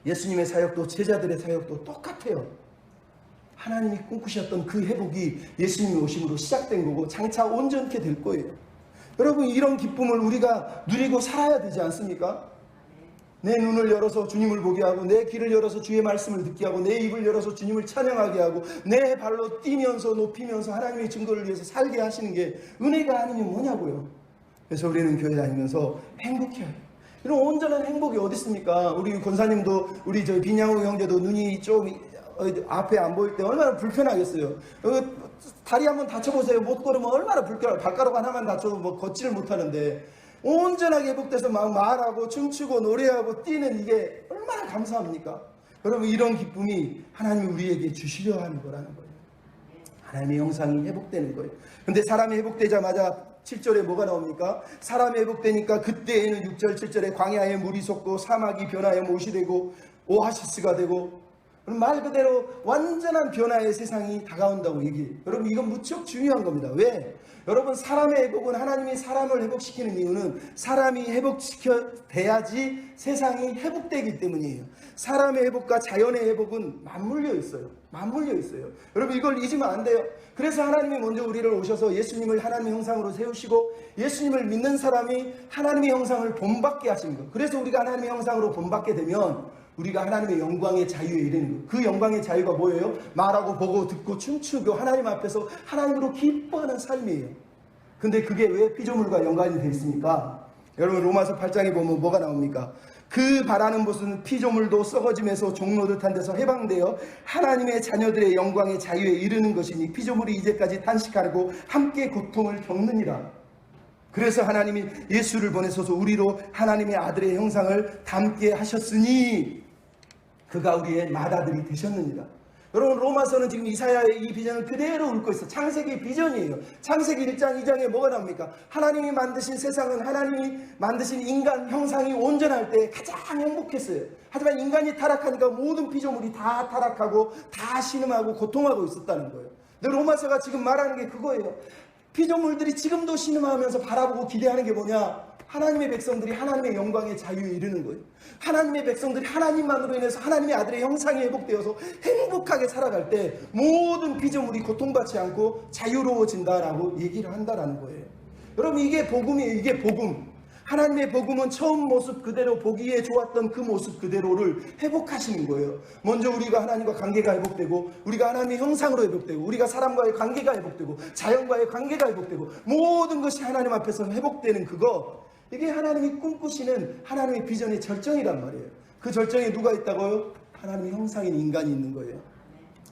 예수님의 사역도 제자들의 사역도 똑같아요. 하나님이 꿈꾸셨던 그 회복이 예수님의 오심으로 시작된 거고 장차 온전케 될 거예요. 여러분 이런 기쁨을 우리가 누리고 살아야 되지 않습니까? 내 눈을 열어서 주님을 보게 하고 내 귀를 열어서 주의 말씀을 듣게 하고 내 입을 열어서 주님을 찬양하게 하고 내 발로 뛰면서 높이면서 하나님의 증거를 위해서 살게 하시는 게 은혜가 아니면 뭐냐고요. 그래서 우리는 교회 다니면서 행복해야 해요. 이런 온전한 행복이 어디 있습니까? 우리 권사님도 우리 저 빈양호 형제도 눈이 좀 앞에 안 보일 때 얼마나 불편하겠어요. 다리 한번 다쳐보세요. 못 걸으면 얼마나 불편해요. 발가락 하나만 다쳐도 뭐 걷지를 못하는데 온전하게 회복돼서 막 말하고 춤추고 노래하고 뛰는 이게 얼마나 감사합니까? 여러분 이런 기쁨이 하나님이 우리에게 주시려 하는 거라는 거예요. 하나님의 형상이 회복되는 거예요. 근데 사람이 회복되자마자 7절에 뭐가 나옵니까? 사람이 회복되니까 그때에는 6절 7절에 광야에 물이 솟고 사막이 변하여 못이 되고 오아시스가 되고 말 그대로 완전한 변화의 세상이 다가온다고 얘기해요. 여러분 이건 무척 중요한 겁니다. 왜? 여러분 사람의 회복은 하나님이 사람을 회복시키는 이유는 사람이 회복시켜야지 세상이 회복되기 때문이에요. 사람의 회복과 자연의 회복은 맞물려 있어요. 여러분 이걸 잊으면 안 돼요. 그래서 하나님이 먼저 우리를 오셔서 예수님을 하나님의 형상으로 세우시고 예수님을 믿는 사람이 하나님의 형상을 본받게 하신 거예요. 그래서 우리가 하나님의 형상으로 본받게 되면 우리가 하나님의 영광의 자유에 이르는 거예요. 그 영광의 자유가 뭐예요? 말하고 보고 듣고 춤추고 하나님 앞에서 하나님으로 기뻐하는 삶이에요. 근데 그게 왜 피조물과 연관이 되어 있습니까? 여러분 로마서 8장에 보면 뭐가 나옵니까? 그 바라는 것은 피조물도 썩어짐에서 종노릇한 데서 해방되어 하나님의 자녀들의 영광의 자유에 이르는 것이니 피조물이 이제까지 탄식하고 함께 고통을 겪느니라. 그래서 하나님이 예수를 보내셔서 우리로 하나님의 아들의 형상을 닮게 하셨으니 그가 우리의 맏아들이 되셨느니라. 여러분, 로마서는 지금 이사야의 이 비전을 그대로 읊고 있어. 창세기 비전이에요. 창세기 1장 2장에 뭐가 나옵니까? 하나님이 만드신 세상은, 하나님이 만드신 인간 형상이 온전할 때 가장 행복했어요. 하지만 인간이 타락하니까 모든 피조물이 다 타락하고 다 신음하고 고통하고 있었다는 거예요. 근데 로마서가 지금 말하는 게 그거예요. 피조물들이 지금도 신음하면서 바라보고 기대하는 게 뭐냐? 하나님의 백성들이 하나님의 영광의 자유에 이르는 거예요. 하나님의 백성들이 하나님만으로 인해서 하나님의 아들의 형상이 회복되어서 행복하게 살아갈 때 모든 피조물이 고통받지 않고 자유로워진다라고 얘기를 한다라는 거예요. 여러분, 이게 복음이에요. 이게 복음. 하나님의 복음은 처음 모습 그대로, 보기에 좋았던 그 모습 그대로를 회복하시는 거예요. 먼저 우리가 하나님과 관계가 회복되고, 우리가 하나님의 형상으로 회복되고, 우리가 사람과의 관계가 회복되고, 자연과의 관계가 회복되고, 모든 것이 하나님 앞에서 회복되는 그거, 이게 하나님이 꿈꾸시는 하나님의 비전의 절정이란 말이에요. 그 절정에 누가 있다고요? 하나님의 형상인 인간이 있는 거예요.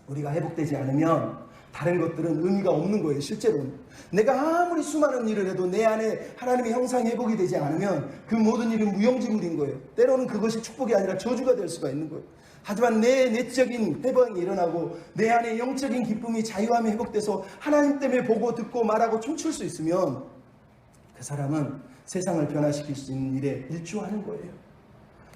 우리가 회복되지 않으면 다른 것들은 의미가 없는 거예요. 실제로는 내가 아무리 수많은 일을 해도 내 안에 하나님의 형상이 회복이 되지 않으면 그 모든 일은 무용지물인 거예요. 때로는 그것이 축복이 아니라 저주가 될 수가 있는 거예요. 하지만 내 내적인 회복이 일어나고 내 안에 영적인 기쁨이, 자유함이 회복돼서 하나님 때문에 보고 듣고 말하고 춤출 수 있으면 그 사람은 세상을 변화시킬 수 있는 일에 일조하는 거예요.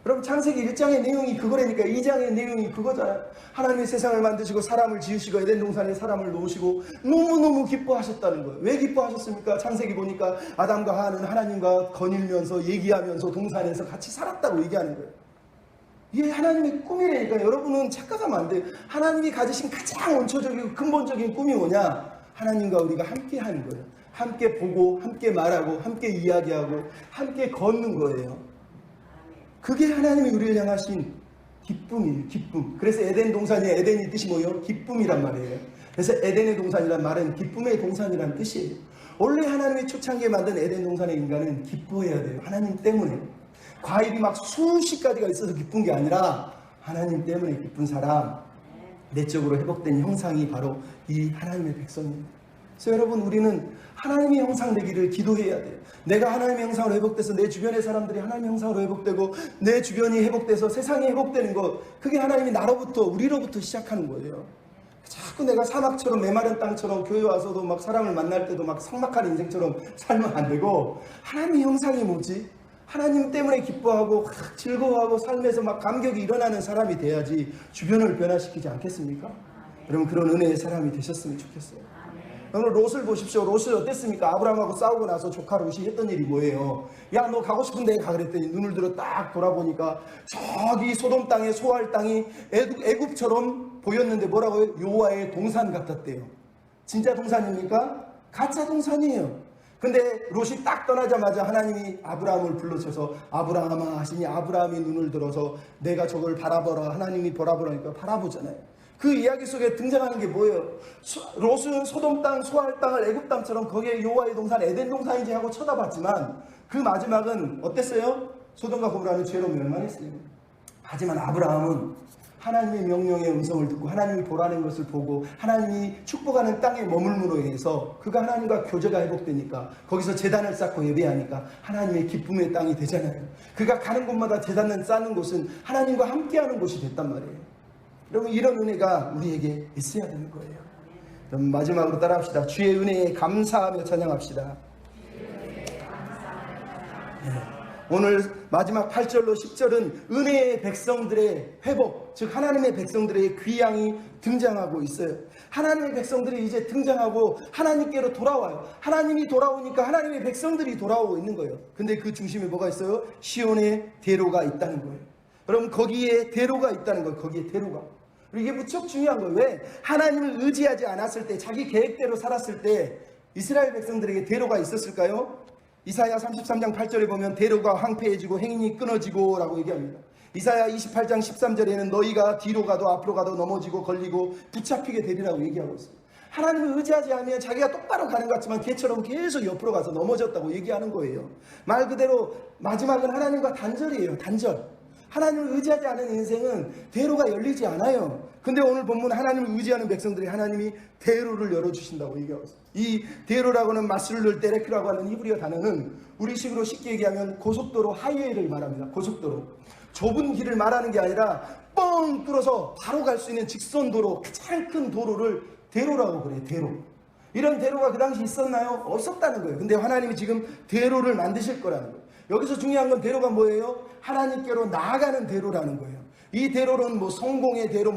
여러분, 창세기 1장의 내용이 그거라니까. 2장의 내용이 그거잖아요. 하나님이 세상을 만드시고 사람을 지으시고 에덴 동산에 사람을 놓으시고 너무너무 기뻐하셨다는 거예요. 왜 기뻐하셨습니까? 창세기 보니까 아담과 하와는 하나님과 거닐면서 얘기하면서 동산에서 같이 살았다고 얘기하는 거예요. 이게 하나님의 꿈이라니까. 여러분은 착각하면 안 돼요. 하나님이 가지신 가장 원초적이고 근본적인 꿈이 뭐냐? 하나님과 우리가 함께 하는 거예요. 함께 보고, 함께 말하고, 함께 이야기하고, 함께 걷는 거예요. 그게 하나님이 우리를 향하신 기쁨이에요. 기쁨. 그래서 에덴 동산이, 에덴이 뜻이 뭐예요? 기쁨이란 말이에요. 그래서 에덴의 동산이란 말은 기쁨의 동산이란 뜻이에요. 원래 하나님이 초창기에 만든 에덴 동산의 인간은 기뻐해야 돼요. 하나님 때문에. 과일이 막 수십 가지가 있어서 기쁜 게 아니라 하나님 때문에 기쁜 사람, 내적으로 회복된 형상이 바로 이 하나님의 백성입니다. 그래서 여러분, 우리는 하나님의 형상 되기를 기도해야 돼요. 내가 하나님의 형상으로 회복돼서 내 주변의 사람들이 하나님의 형상으로 회복되고 내 주변이 회복돼서 세상이 회복되는 것, 그게 하나님이 나로부터, 우리로부터 시작하는 거예요. 자꾸 내가 사막처럼 메마른 땅처럼 교회 와서도 막 사람을 만날 때도 막 삭막한 인생처럼 살면 안 되고, 하나님의 형상이 뭐지? 하나님 때문에 기뻐하고 즐거워하고 삶에서 막 감격이 일어나는 사람이 돼야지 주변을 변화시키지 않겠습니까? 여러분, 그런 은혜의 사람이 되셨으면 좋겠어요. 여러분, 롯을 보십시오. 롯이 어땠습니까? 아브라함하고 싸우고 나서 조카 롯이 했던 일이 뭐예요? 야, 너 가고 싶은 데 가 그랬더니 눈을 들어 딱 돌아보니까 저기 소돔 땅에, 소알 땅이 애굽처럼 보였는데 뭐라고요? 여호와의 동산 같았대요. 진짜 동산입니까? 가짜 동산이에요. 근데 롯이 딱 떠나자마자 하나님이 아브라함을 불러셔서 아브라함아 하시니 아브라함이 눈을 들어서 내가 저걸 바라보라, 하나님이 보라보라니까 바라보잖아요. 그 이야기 속에 등장하는 게 뭐예요? 롯은 소돔 땅, 소알 땅을 애굽 땅처럼 거기에 여호와의 동산, 에덴 동산이지 하고 쳐다봤지만 그 마지막은 어땠어요? 소돔과 고모라는 죄로 멸망했어요. 하지만 아브라함은 하나님의 명령의 음성을 듣고 하나님이 보라는 것을 보고 하나님이 축복하는 땅에 머물므로 인해서 그가 하나님과 교제가 회복되니까 거기서 제단을 쌓고 예배하니까 하나님의 기쁨의 땅이 되잖아요. 그가 가는 곳마다 제단을 쌓는 곳은 하나님과 함께하는 곳이 됐단 말이에요. 여러분, 이런 은혜가 우리에게 있어야 되는 거예요. 그럼 마지막으로 따라합시다. 주의 은혜에 감사하며 찬양합시다. 네. 오늘 마지막 8절로 10절은 은혜의 백성들의 회복, 즉 하나님의 백성들의 귀향이 등장하고 있어요. 하나님의 백성들이 이제 등장하고 하나님께로 돌아와요. 하나님이 돌아오니까 하나님의 백성들이 돌아오고 있는 거예요. 근데 그 중심에 뭐가 있어요? 시온의 대로가 있다는 거예요. 그럼 거기에 대로가 있다는 거예요. 거기에 대로가. 이게 무척 중요한 거예요. 왜? 하나님을 의지하지 않았을 때, 자기 계획대로 살았을 때 이스라엘 백성들에게 대로가 있었을까요? 이사야 33장 8절에 보면 대로가 황폐해지고 행인이 끊어지고 라고 얘기합니다. 이사야 28장 13절에는 너희가 뒤로 가도 앞으로 가도 넘어지고 걸리고 붙잡히게 되리라고 얘기하고 있어요. 하나님을 의지하지 않으면 자기가 똑바로 가는 것 같지만 개처럼 계속 옆으로 가서 넘어졌다고 얘기하는 거예요. 말 그대로 마지막은 하나님과 단절이에요. 단절. 하나님을 의지하지 않은 인생은 대로가 열리지 않아요. 근데 오늘 본문 하나님을 의지하는 백성들이 하나님이 대로를 열어주신다고 얘기하고 있어요. 이 대로라고는 마슬룰 데레크라고 하는 히브리어 단어는 우리식으로 쉽게 얘기하면 고속도로 하이웨이를 말합니다. 고속도로. 좁은 길을 말하는 게 아니라 뻥 뚫어서 바로 갈 수 있는 직선도로, 가장 큰 도로를 대로라고 그래요. 대로. 이런 대로가 그 당시 있었나요? 없었다는 거예요. 근데 하나님이 지금 대로를 만드실 거라는 거예요. 여기서 중요한 건 대로가 뭐예요? 하나님께로 나아가는 대로라는 거예요. 이 대로는 뭐 성공의 대로,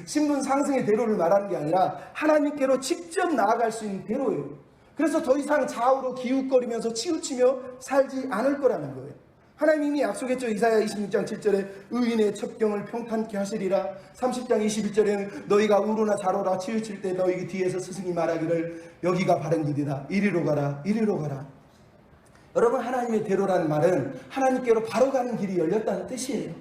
신분 상승의 대로를 말하는 게 아니라 하나님께로 직접 나아갈 수 있는 대로예요. 그래서 더 이상 좌우로 기웃거리면서 치우치며 살지 않을 거라는 거예요. 하나님이 이미 약속했죠. 이사야 26장 7절에 의인의 첩경을 평탄케 하시리라. 30장 21절에는 너희가 우로나 좌로나 치우칠 때 너희 뒤에서 스승이 말하기를 여기가 바른 길이다. 이리로 가라. 이리로 가라. 여러분, 하나님의 대로라는 말은 하나님께로 바로 가는 길이 열렸다는 뜻이에요.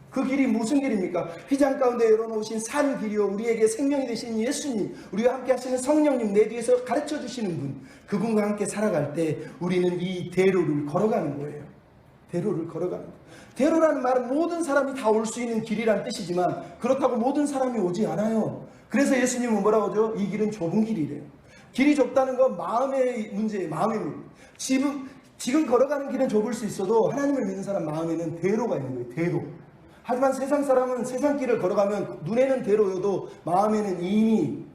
그 길이 무슨 길입니까? 휘장 가운데 열어놓으신 산 길이요, 우리에게 생명이 되신 예수님, 우리와 함께 하시는 성령님, 내 뒤에서 가르쳐 주시는 분, 그분과 함께 살아갈 때 우리는 이 대로를 걸어가는 거예요. 대로를 걸어가는 거예요. 대로라는 말은 모든 사람이 다 올 수 있는 길이란 뜻이지만 그렇다고 모든 사람이 오지 않아요. 그래서 예수님은 뭐라고 하죠? 이 길은 좁은 길이래요. 길이 좁다는 건 마음의 문제예요. 마음의 문제. 지금 걸어가는 길은 좁을 수 있어도 하나님을 믿는 사람 마음에는 대로가 있는 거예요. 대로. 하지만 세상 사람은 세상 길을 걸어가면 눈에는 대로여도 마음에는 이미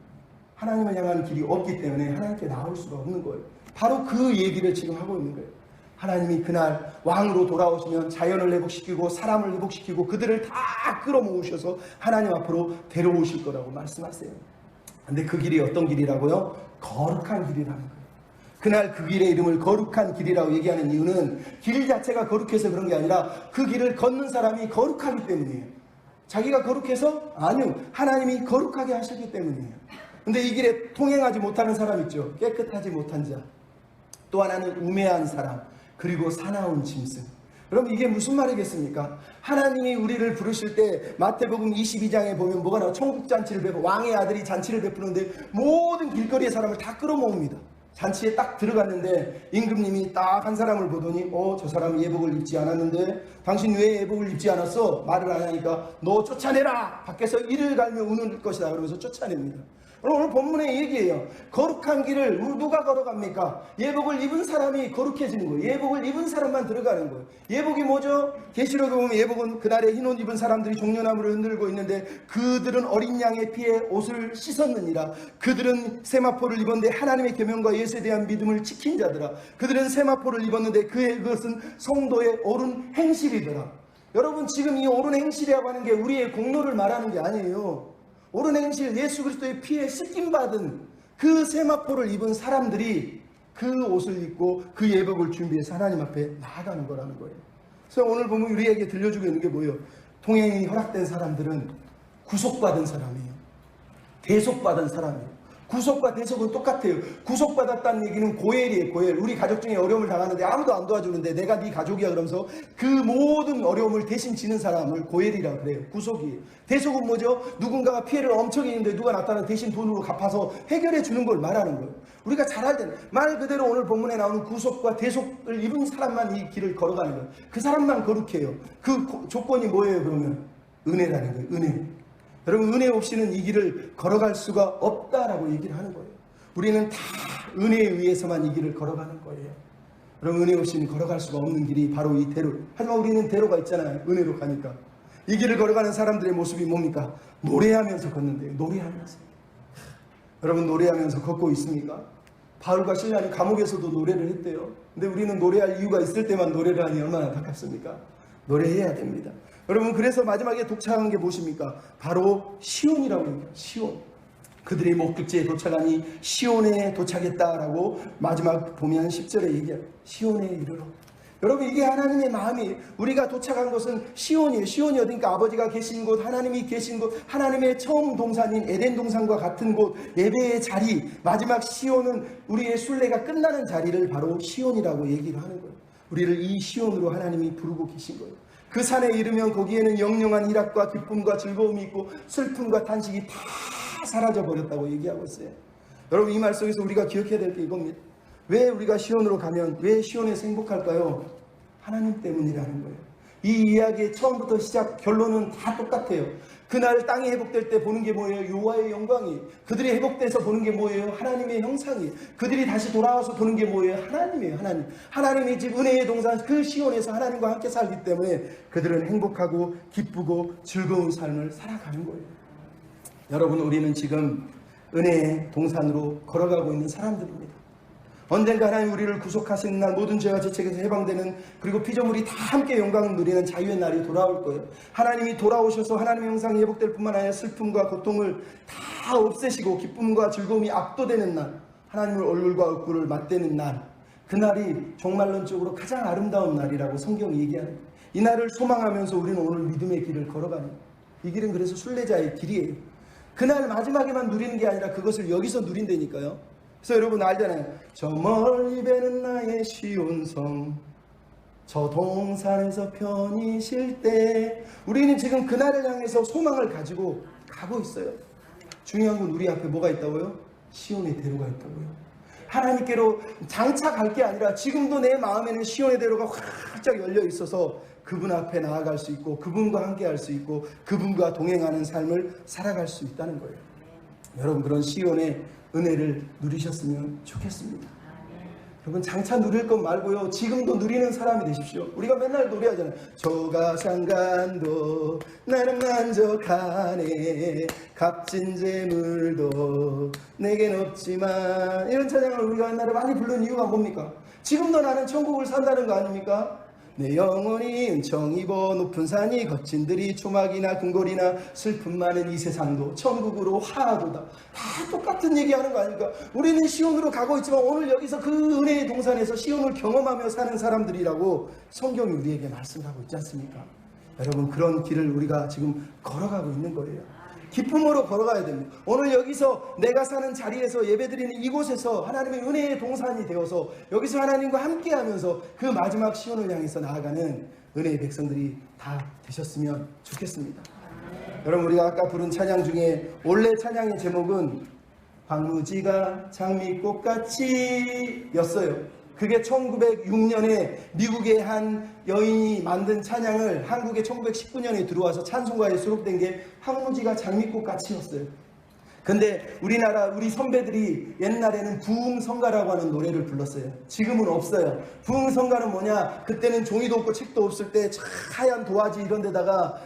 하나님을 향하는 길이 없기 때문에 하나님께 나올 수가 없는 거예요. 바로 그 얘기를 지금 하고 있는 거예요. 하나님이 그날 왕으로 돌아오시면 자연을 회복시키고 사람을 회복시키고 그들을 다 끌어모으셔서 하나님 앞으로 데려오실 거라고 말씀하세요. 근데 그 길이 어떤 길이라고요? 거룩한 길이라는 거예요. 그날 그 길의 이름을 거룩한 길이라고 얘기하는 이유는 길 자체가 거룩해서 그런 게 아니라 그 길을 걷는 사람이 거룩하기 때문이에요. 자기가 거룩해서? 아니요. 하나님이 거룩하게 하셨기 때문이에요. 근데 이 길에 통행하지 못하는 사람 있죠. 깨끗하지 못한 자. 또 하나는 우매한 사람. 그리고 사나운 짐승. 그럼 이게 무슨 말이겠습니까? 하나님이 우리를 부르실 때 마태복음 22장에 보면 뭐가 나와? 천국잔치를 베푸고 왕의 아들이 잔치를 베푸는데 모든 길거리의 사람을 다 끌어모읍니다. 잔치에 딱 들어갔는데 임금님이 딱 한 사람을 보더니 저 사람이 예복을 입지 않았는데 당신 왜 예복을 입지 않았어? 말을 안 하니까 너 쫓아내라! 밖에서 이를 갈며 우는 것이다. 그러면서 쫓아냅니다. 오늘 본문의 얘기예요. 거룩한 길을 누가 걸어갑니까? 예복을 입은 사람이 거룩해지는 거예요. 예복을 입은 사람만 들어가는 거예요. 예복이 뭐죠? 계시록에 보면 예복은 그날에 흰 옷 입은 사람들이 종려나무를 흔들고 있는데 그들은 어린 양의 피에 옷을 씻었느니라. 그들은 세마포를 입었는데 하나님의 계명과 예수에 대한 믿음을 지킨 자더라. 그들은 세마포를 입었는데 그것은 성도의 옳은 행실이더라. 여러분, 지금 이 옳은 행실이라고 하는 게 우리의 공로를 말하는 게 아니에요. 옳은 행실, 예수 그리스도의 피에 씻김받은 그 세마포를 입은 사람들이 그 옷을 입고 그 예복을 준비해서 하나님 앞에 나아가는 거라는 거예요. 그래서 오늘 보면 우리에게 들려주고 있는 게 뭐예요? 통행이 허락된 사람들은 구속받은 사람이에요. 대속받은 사람이에요. 구속과 대속은 똑같아요. 구속받았다는 얘기는 고엘이에요. 고엘. 우리 가족 중에 어려움을 당하는데 아무도 안 도와주는데 내가 네 가족이야 그러면서 그 모든 어려움을 대신 지는 사람을 고엘이라고 그래요. 구속이에요. 대속은 뭐죠? 누군가가 피해를 엄청 입는데 누가 나타나서 대신 돈으로 갚아서 해결해 주는 걸 말하는 거예요. 우리가 잘 알던 말 그대로 오늘 본문에 나오는 구속과 대속을 입은 사람만 이 길을 걸어가는 거예요. 그 사람만 거룩해요. 그 조건이 뭐예요 그러면? 은혜라는 거예요. 은혜. 여러분, 은혜 없이는 이 길을 걸어갈 수가 없다라고 얘기를 하는 거예요. 우리는 다 은혜에 의해서만 이 길을 걸어가는 거예요. 여러분, 은혜 없이는 걸어갈 수가 없는 길이 바로 이 대로. 하지만 우리는 대로가 있잖아요. 은혜로 가니까. 이 길을 걸어가는 사람들의 모습이 뭡니까? 노래하면서 걷는데요. 노래하면서. 여러분, 노래하면서 걷고 있습니까? 바울과 실라는 감옥에서도 노래를 했대요. 근데 우리는 노래할 이유가 있을 때만 노래를 하니 얼마나 안타깝습니까? 노래해야 됩니다. 여러분, 그래서 마지막에 도착한 게 무엇입니까? 바로 시온이라고 합니다. 시온. 그들의 목적지에 도착하니 시온에 도착했다라고 마지막 보면 10절에 얘기해요. 시온에 이르러. 여러분, 이게 하나님의 마음이에요. 우리가 도착한 곳은 시온이에요. 시온이 어딘가? 아버지가 계신 곳, 하나님이 계신 곳, 하나님의 처음 동산인 에덴 동산과 같은 곳, 예배의 자리, 마지막 시온은 우리의 순례가 끝나는 자리를 바로 시온이라고 얘기를 하는 거예요. 우리를 이 시온으로 하나님이 부르고 계신 거예요. 그 산에 이르면 거기에는 영영한 희락과 기쁨과 즐거움이 있고 슬픔과 탄식이 다 사라져 버렸다고 얘기하고 있어요. 여러분, 이 말 속에서 우리가 기억해야 될 게 이겁니다. 왜 우리가 시온으로 가면 왜 시온에서 행복할까요? 하나님 때문이라는 거예요. 이 이야기의 처음부터 시작, 결론은 다 똑같아요. 그날 땅이 회복될 때 보는 게 뭐예요? 여호와의 영광이. 그들이 회복돼서 보는 게 뭐예요? 하나님의 형상이. 그들이 다시 돌아와서 보는 게 뭐예요? 하나님이에요. 하나님. 하나님의 집 은혜의 동산 그 시온에서 하나님과 함께 살기 때문에 그들은 행복하고 기쁘고 즐거운 삶을 살아가는 거예요. 여러분, 우리는 지금 은혜의 동산으로 걸어가고 있는 사람들입니다. 언젠가 하나님 우리를 구속하시는 날, 모든 죄와 죄책에서 해방되는, 그리고 피조물이 다 함께 영광을 누리는 자유의 날이 돌아올 거예요. 하나님이 돌아오셔서 하나님의 형상이 회복될 뿐만 아니라 슬픔과 고통을 다 없애시고 기쁨과 즐거움이 압도되는 날, 하나님의 얼굴과 얼굴을 맞대는 날, 그날이 종말론적으로 가장 아름다운 날이라고 성경이 얘기하는 거예요. 이 날을 소망하면서 우리는 오늘 믿음의 길을 걸어가는 거예요. 이 길은 그래서 순례자의 길이에요. 그날 마지막에만 누리는 게 아니라 그것을 여기서 누린다니까요. 그래서 여러분 알잖아요. 저 멀리 배는 나의 시온성, 저 동산에서 편히 쉴 때. 우리는 지금 그날을 향해서 소망을 가지고 가고 있어요. 중요한 건 우리 앞에 뭐가 있다고요? 시온의 대로가 있다고요. 하나님께로 장차 갈 게 아니라 지금도 내 마음에는 시온의 대로가 활짝 열려 있어서 그분 앞에 나아갈 수 있고 그분과 함께 할 수 있고 그분과 동행하는 삶을 살아갈 수 있다는 거예요. 여러분, 그런 시온의 은혜를 누리셨으면 좋겠습니다. 여러분, 장차 누릴 것 말고요, 지금도 누리는 사람이 되십시오. 우리가 맨날 노래하잖아요. 조가상간도 나는 만족하네, 값진 재물도 내겐 없지만. 이런 찬양을 우리가 옛날에 많이 부르는 이유가 뭡니까? 지금도 나는 천국을 산다는 거 아닙니까? 내 영혼이 은총 입어 높은 산이 거친 들이 초막이나 궁궐이나 슬픔 많은 이 세상도 천국으로 하도다. 다 똑같은 얘기하는 거 아닙니까? 우리는 시온으로 가고 있지만 오늘 여기서 그 은혜의 동산에서 시온을 경험하며 사는 사람들이라고 성경이 우리에게 말씀하고 있지 않습니까? 여러분, 그런 길을 우리가 지금 걸어가고 있는 거예요. 기쁨으로 걸어가야 됩니다. 오늘 여기서 내가 사는 자리에서 예배드리는 이곳에서 하나님의 은혜의 동산이 되어서 여기서 하나님과 함께하면서 그 마지막 시온을 향해서 나아가는 은혜의 백성들이 다 되셨으면 좋겠습니다. 여러분, 우리가 아까 부른 찬양 중에 원래 찬양의 제목은 황무지가 장미꽃같이 였어요. 그게 1906년에 미국의 한 여인이 만든 찬양을 한국에 1919년에 들어와서 찬송가에 수록된 게 황무지가 장미꽃같이였어요. 근데 우리나라 우리 선배들이 옛날에는 부흥성가라고 하는 노래를 불렀어요. 지금은 없어요. 부흥성가는 뭐냐? 그때는 종이도 없고 책도 없을 때 하얀 도화지 이런 데다가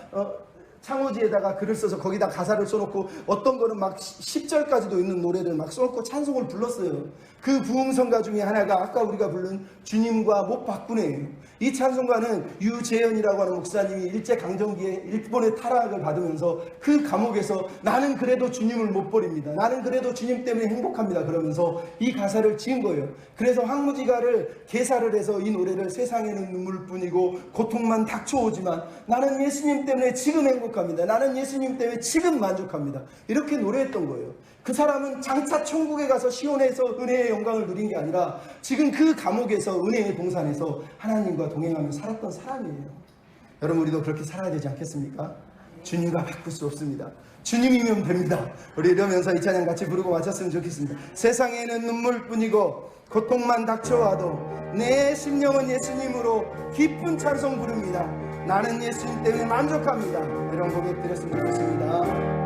창호지에다가 글을 써서 거기다 가사를 써놓고 어떤 거는 막 10절까지도 있는 노래를 막 써놓고 찬송을 불렀어요. 그 부흥성가 중에 하나가 아까 우리가 부른 주님과 못 바꾸네요. 이 찬송가는 유재현이라고 하는 목사님이 일제강점기에 일본의 타락을 받으면서 그 감옥에서 나는 그래도 주님을 못 버립니다, 나는 그래도 주님 때문에 행복합니다 그러면서 이 가사를 지은 거예요. 그래서 황무지가를 개사를 해서 이 노래를 세상에는 눈물뿐이고 고통만 닥쳐오지만 나는 예수님 때문에 지금 행복합니다, 나는 예수님 때문에 지금 만족합니다, 이렇게 노래했던 거예요. 그 사람은 장차 천국에 가서 시온에서 은혜의 영광을 누린 게 아니라 지금 그 감옥에서 은혜의 동산에서 하나님과 동행하며 살았던 사람이에요. 여러분, 우리도 그렇게 살아야 되지 않겠습니까? 주님과 바꿀 수 없습니다. 주님이면 됩니다. 우리 이러면서 이 찬양 같이 부르고 마쳤으면 좋겠습니다. 세상에는 눈물뿐이고 고통만 닥쳐와도 내 심령은 예수님으로 기쁜 찬송 부릅니다. 나는 예수님 때문에 만족합니다. 이런 고백 드렸으면 좋겠습니다.